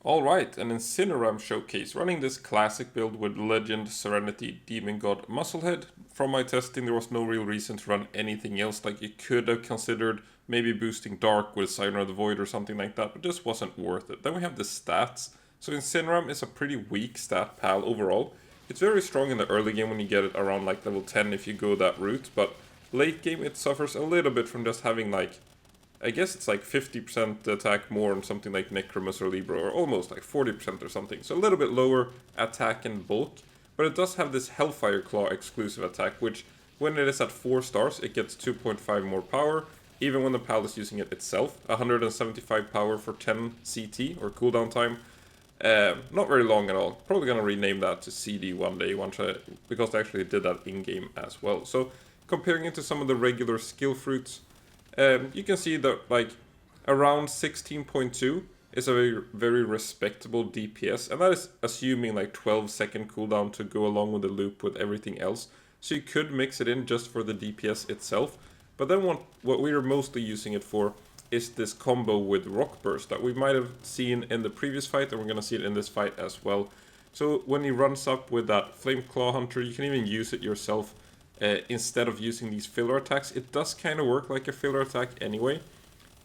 Alright, an Incineram showcase, running this classic build with Legend, Serenity, Demon God, Musclehead. From my testing there was no real reason to run anything else, like you could have considered maybe boosting Dark with Siren of the Void or something like that, but just wasn't worth it. Then we have the stats. So Incineram is a pretty weak stat pal overall. It's very strong in the early game when you get it around like level 10 if you go that route, but late game it suffers a little bit from just having like I guess it's like 50% attack more on something like Necromus or Libra, or almost like 40% or something. So a little bit lower attack and bulk, but it does have this Hellfire Claw exclusive attack, which when it is at 4 stars, it gets 2.5 more power, even when the pal is using it itself. 175 power for 10 CT, or cooldown time. Not very long at all. Probably gonna rename that to CD one day, because they actually did that in-game as well. So comparing it to some of the regular skill fruits, you can see that like around 16.2 is a very respectable DPS, and that is assuming like 12-second cooldown to go along with the loop with everything else. So you could mix it in just for the DPS itself, but then what we are mostly using it for is this combo with Rock Burst that we might have seen in the previous fight, and we're gonna see it in this fight as well. So when he runs up with that Flame Claw Hunter, you can even use it yourself instead of using these filler attacks. It does kind of work like a filler attack anyway,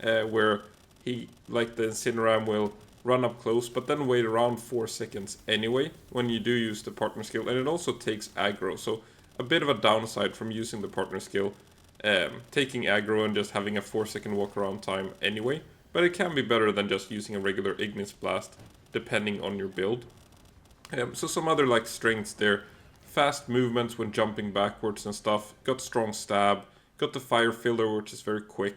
where he, like the Incineram, will run up close, but then wait around 4 seconds anyway when you do use the partner skill, and it also takes aggro, so a bit of a downside from using the partner skill, taking aggro and just having a 4-second walk around time anyway, but it can be better than just using a regular Ignis Blast, depending on your build. So some other like strengths there. Fast movements when jumping backwards and stuff, got strong stab, got the fire filler which is very quick,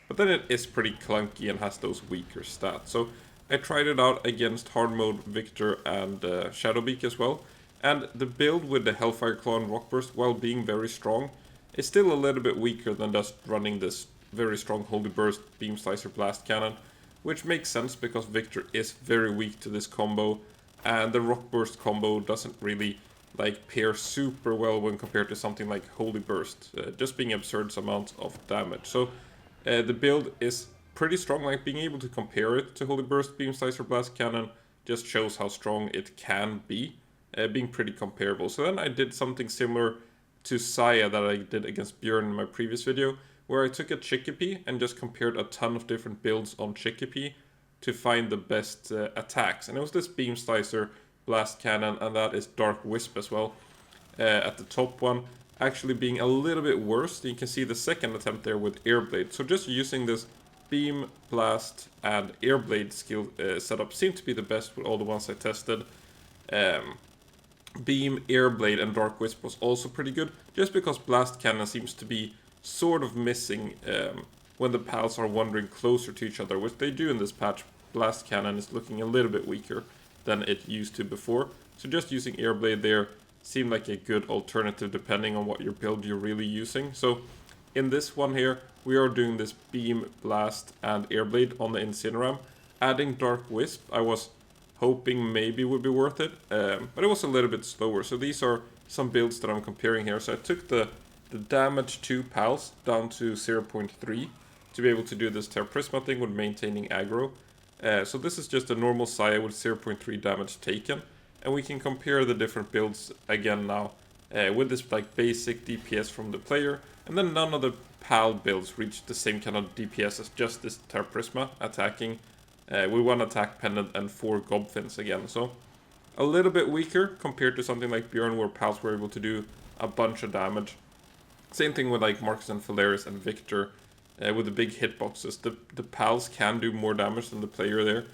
but then it is pretty clunky and has those weaker stats. So I tried it out against hard mode Victor and Shadowbeak as well, and the build with the Hellfire Claw and Rock Burst, while being very strong, is still a little bit weaker than just running this very strong Holy Burst Beam Slicer Blast Cannon, which makes sense because Victor is very weak to this combo, and the Rock Burst combo doesn't really like pair super well when compared to something like Holy Burst, just being absurd amounts of damage. So the build is pretty strong, like being able to compare it to Holy Burst, Beam Slicer, Blast Cannon just shows how strong it can be, being pretty comparable. So then I did something similar to Saya that I did against Bjorn in my previous video, where I took a Chickpea and just compared a ton of different builds on Chickpea to find the best attacks. And it was this Beam Slicer, Blast Cannon, and that is Dark Wisp as well. At the top one, actually being a little bit worse. You can see the second attempt there with Airblade. So just using this Beam, Blast, and Airblade skill setup seemed to be the best with all the ones I tested. Beam, Airblade, and Dark Wisp was also pretty good, just because Blast Cannon seems to be sort of missing when the pals are wandering closer to each other, which they do in this patch. Blast Cannon is looking a little bit weaker than it used to before. So just using Airblade there seemed like a good alternative depending on what your build you're really using. So in this one here, we are doing this Beam, Blast, and Airblade on the Incineram. Adding Dark Wisp, I was hoping maybe would be worth it, but it was a little bit slower. So these are some builds that I'm comparing here. So I took the damage 2 pals down to 0.3 to be able to do this Terra Prisma thing with maintaining aggro. So this is just a normal Saya with 0.3 damage taken, and we can compare the different builds again now with this like basic DPS from the player, and then none of the PAL builds reach the same kind of DPS as just this Terra Prisma attacking with 1 attack pendant and 4 Gobfins again. So a little bit weaker compared to something like Bjorn, where pals were able to do a bunch of damage. Same thing with like Marcus and Phalaris and Victor. With the big hitboxes, the pals can do more damage than the player there.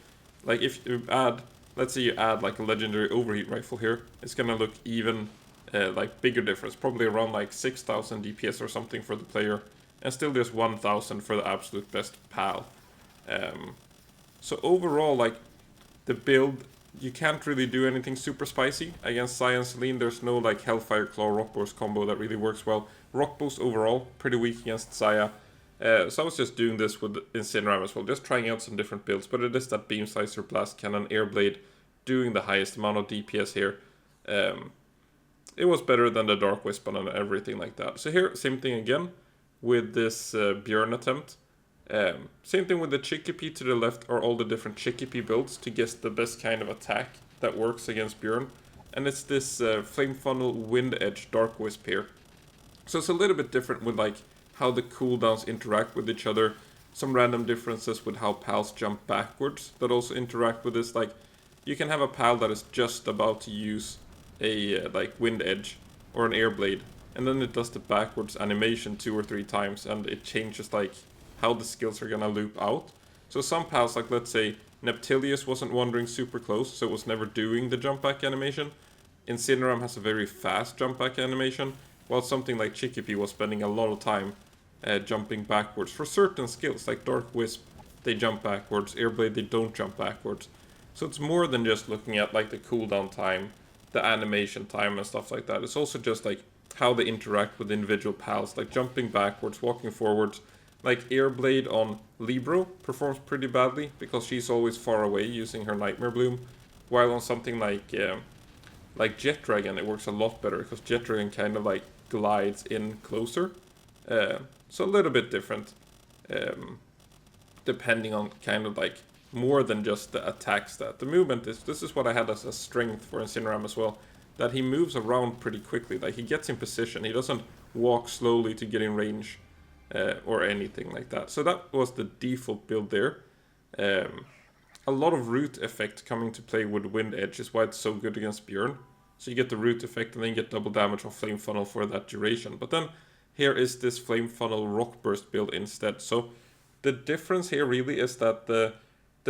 Like if you add, let's say you add like a legendary overheat rifle here, it's gonna look even like bigger difference, probably around like 6,000 DPS or something for the player, and still there's 1,000 for the absolute best pal. So overall, like the build, you can't really do anything super spicy against Saya and Celine. There's no like Hellfire Claw Rock Burst combo that really works well. Rock Boost overall pretty weak against Saya. So I was just doing this with Incineram as well, just trying out some different builds, but it is that Beam Slicer, Blast Cannon, Airblade doing the highest amount of DPS here. It was better than the Dark Wisp and everything like that. So here, same thing again with this Bjorn attempt. Same thing with the Chickpea to the left are all the different Chickpea builds to guess the best kind of attack that works against Bjorn. And it's this Flame Funnel Wind Edge Dark Wisp here. So it's a little bit different with like how the cooldowns interact with each other. Some random differences with how pals jump backwards that also interact with this. Like you can have a pal that is just about to use a like Wind Edge or an Air Blade, and then it does the backwards animation 2 or 3 times, and it changes like how the skills are gonna loop out. So some pals, like let's say Neptilius wasn't wandering super close, so it was never doing the jump back animation. Incineram has a very fast jump back animation, while something like Chickpea was spending a lot of time jumping backwards for certain skills, like Dark Wisp, they jump backwards, Airblade, they don't jump backwards. So it's more than just looking at like the cooldown time, the animation time and stuff like that. It's also just like how they interact with individual pals, like jumping backwards, walking forwards. Like Airblade on Libro performs pretty badly because she's always far away using her Nightmare Bloom, while on something like Jet Dragon it works a lot better because Jet Dragon kind of like glides in closer. So a little bit different, depending on kind of like more than just the attack stat. The movement this is what I had as a strength for Incineram as well, that he moves around pretty quickly. Like he gets in position, he doesn't walk slowly to get in range or anything like that. So that was the default build there. A lot of root effect coming to play with Wind Edge is why it's so good against Bjorn. So you get the root effect and then you get double damage on Flame Funnel for that duration. But then here is this Flame Funnel Rock Burst build instead. So the difference here really is that the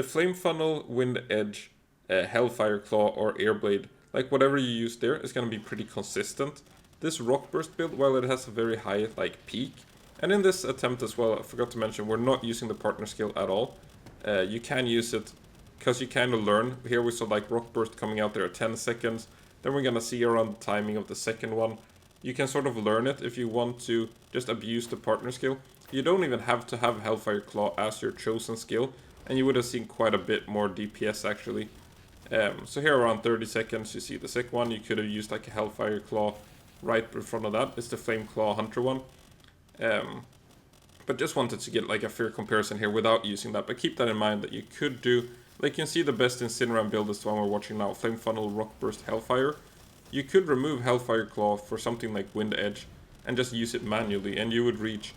Flame Funnel, Wind Edge, Hellfire Claw or Airblade, like whatever you use there is going to be pretty consistent. This Rock Burst build, while it has a very high like peak, and in this attempt as well, I forgot to mention, we're not using the partner skill at all. You can use it because you kind of learn. Here we saw like Rock Burst coming out there at 10 seconds. Then we're going to see around the timing of the second one. You can sort of learn it if you want to just abuse the partner skill. You don't even have to have Hellfire Claw as your chosen skill, and you would have seen quite a bit more DPS actually. So here around 30 seconds you see the second one. You could have used like a Hellfire Claw right in front of that. It's the Flame Claw Hunter one. But just wanted to get like a fair comparison here without using that. But keep that in mind that you could do, like you can see the best Incineram build is the one we're watching now, Flame Funnel, Rock Burst, Hellfire. You could remove Hellfire Claw for something like Wind Edge and just use it manually, and you would reach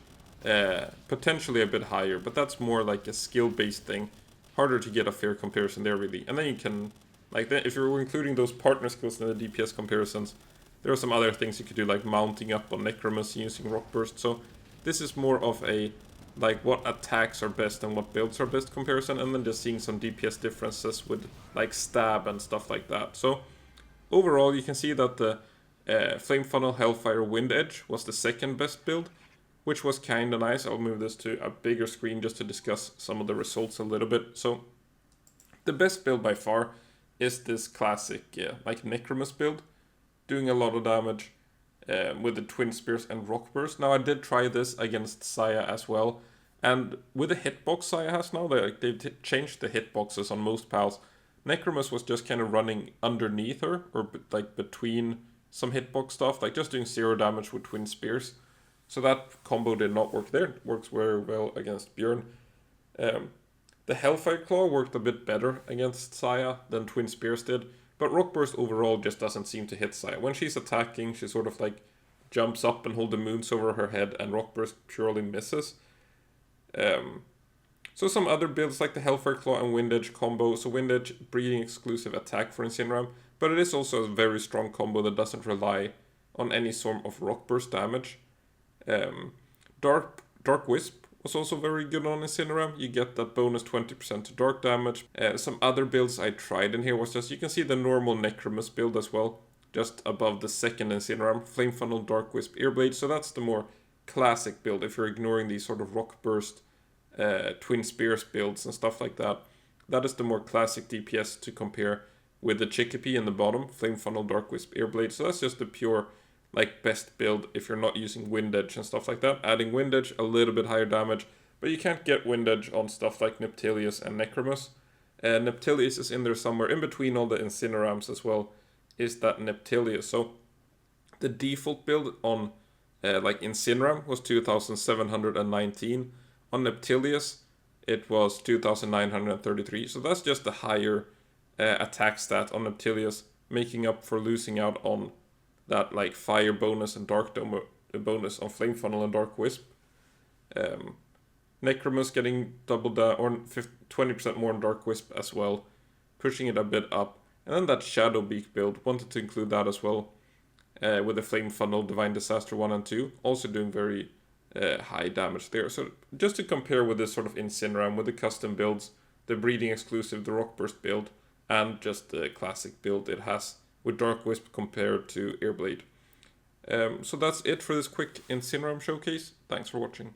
potentially a bit higher, but that's more like a skill-based thing. Harder to get a fair comparison there really. And then you can, like if you're including those partner skills in the DPS comparisons, there are some other things you could do, like mounting up on Necromus using Rock Burst. So this is more of a like what attacks are best and what builds are best comparison, and then just seeing some DPS differences with like stab and stuff like that. So overall you can see that the Flame Funnel Hellfire Wind Edge was the second best build, which was kind of nice. I'll move this to a bigger screen just to discuss some of the results a little bit. So the best build by far is this classic like Necromus build, doing a lot of damage with the Twin Spears and Rock Burst. Now I did try this against Saya as well, and with the hitbox Saya has now, they've changed the hitboxes on most pals. Necromus was just kind of running underneath her, or like between some hitbox stuff, like just doing 0 damage with Twin Spears. So that combo did not work there. It works very well against Bjorn. The Hellfire Claw worked a bit better against Saya than Twin Spears did, but Rock Burst overall just doesn't seem to hit Saya. When she's attacking, she sort of like jumps up and holds the moons over her head, and Rock Burst purely misses. So some other builds like the Hellfire Claw and Wind Edge combo. So Wind Edge, breeding exclusive attack for Incineram, but it is also a very strong combo that doesn't rely on any sort of Rock Burst damage. Dark Wisp was also very good on Incineram. You get that bonus 20% to dark damage. Some other builds I tried in here was just, you can see the normal Necromus build as well, just above the second Incineram. Flame Funnel, Dark Wisp, Airblade. So that's the more classic build if you're ignoring these sort of Rock Burst, Twin Spears builds and stuff like that. That is the more classic DPS to compare with the Chickpea in the bottom, Flame Funnel, Dark Wisp, Airblade. So that's just the pure like best build if you're not using Wind Edge and stuff like that. Adding Wind Edge, a little bit higher damage, but you can't get Wind Edge on stuff like Neptilius and Necromus. Neptilius is in there somewhere, in between all the Incinerams as well, is that Neptilius. So the default build on like Incineram was 2719. On Neptilius, it was 2933, so that's just the higher attack stat on Neptilius, making up for losing out on that like fire bonus and dark dome bonus on Flame Funnel and Dark Wisp. Necromus getting double that, or 20% more on Dark Wisp as well, pushing it a bit up. And then that Shadow Beak build, wanted to include that as well, with the Flame Funnel, Divine Disaster 1 and 2, also doing very high damage there. So just to compare with this sort of Incineram, with the custom builds, the breeding exclusive, the Rock Burst build, and just the classic build it has with Dark Wisp compared to Airblade. So that's it for this quick Incineram showcase. Thanks for watching.